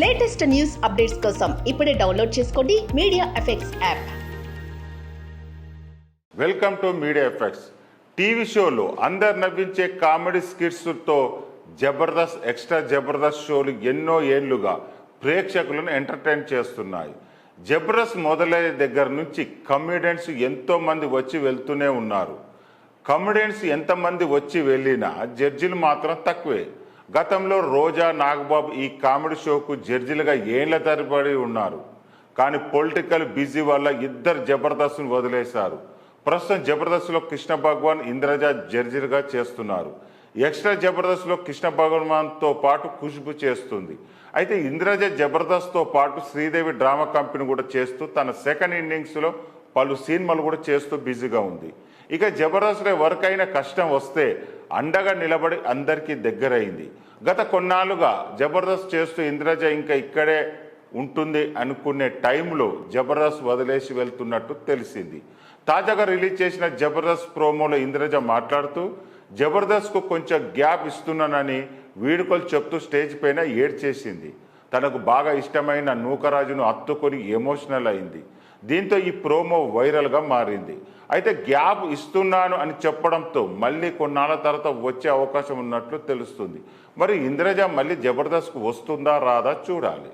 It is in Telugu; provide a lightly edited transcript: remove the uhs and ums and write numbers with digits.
లేటెస్ట్ న్యూస్ అప్డేట్స్ కోసం ఇప్పుడే డౌన్లోడ్ చేసుకోండి media effects app. Welcome to media effects. TV షోలు అందరు నవ్వించే కామెడీ స్కిట్స్తో జబర్దస్త్, ఎక్స్ట్రా జబర్దస్త్ షోలు ఎన్నో ఏళ్లుగా ప్రేక్షకులను ఎంటర్టైన్ చేస్తున్నాయి. జబర్దస్త్ మొదలయ్యే దగ్గర నుంచి కమెడియన్స్ ఎంతో మంది వచ్చి వెళ్తూనే ఉన్నారు. కమెడియన్స్ ఎంతమంది వచ్చి వెళ్ళినా జడ్జిలు మాత్రం తక్కువే. గతంలో రోజా, నాగబాబు ఈ కామెడీ షోకు జడ్జిలుగా ఏళ్ల తరబడి ఉన్నారు. కానీ పొలిటికల్ బిజీ వల్ల ఇద్దరు జబర్దస్త్ను వదిలేశారు. ప్రస్తుతం జబర్దస్త్లో కృష్ణ భగవాన్, ఇంద్రజ జడ్జిలుగా చేస్తున్నారు. ఎక్స్ట్రా జబర్దస్త్లో కృష్ణ భగవాన్తో పాటు ఖుష్బు చేస్తుంది. అయితే ఇంద్రజ జబర్దస్త్తో పాటు శ్రీదేవి డ్రామా కంపెనీ కూడా చేస్తూ తన సెకండ్ ఇన్నింగ్స్లో పలు సినిమాలు కూడా చేస్తూ బిజీగా ఉంది. ఇక జబర్దస్త్లో ఎవరికైనా కష్టం వస్తే అండగా నిలబడి అందరికీ దగ్గరైంది. గత కొన్నాళ్ళుగా జబర్దస్త్ చేస్తూ ఇంద్రజ ఇంకా ఇక్కడే ఉంటుంది అనుకునే టైంలో జబర్దస్త్ వదిలేసి వెళ్తున్నట్టు తెలిసింది. తాజాగా రిలీజ్ చేసిన జబర్దస్త్ ప్రోమోలో ఇంద్రజ మాట్లాడుతూ జబర్దస్త్కు కొంచెం గ్యాప్ ఇస్తున్నానని వీడుకలు చెప్తూ స్టేజ్ పైన ఏడ్చేసింది. తనకు బాగా ఇష్టమైన నూకరాజును హత్తుకొని ఎమోషనల్ అయింది. దీంతో ఈ ప్రోమో వైరల్గా మారింది. అయితే గ్యాప్ ఇస్తున్నాను అని చెప్పడంతో మళ్ళీ కొన్నాళ్ళ తర్వాత వచ్చే అవకాశం ఉన్నట్లు తెలుస్తుంది. మరి ఇంద్రజ మళ్ళీ జబర్దస్త్కు వస్తుందా రాదా చూడాలి.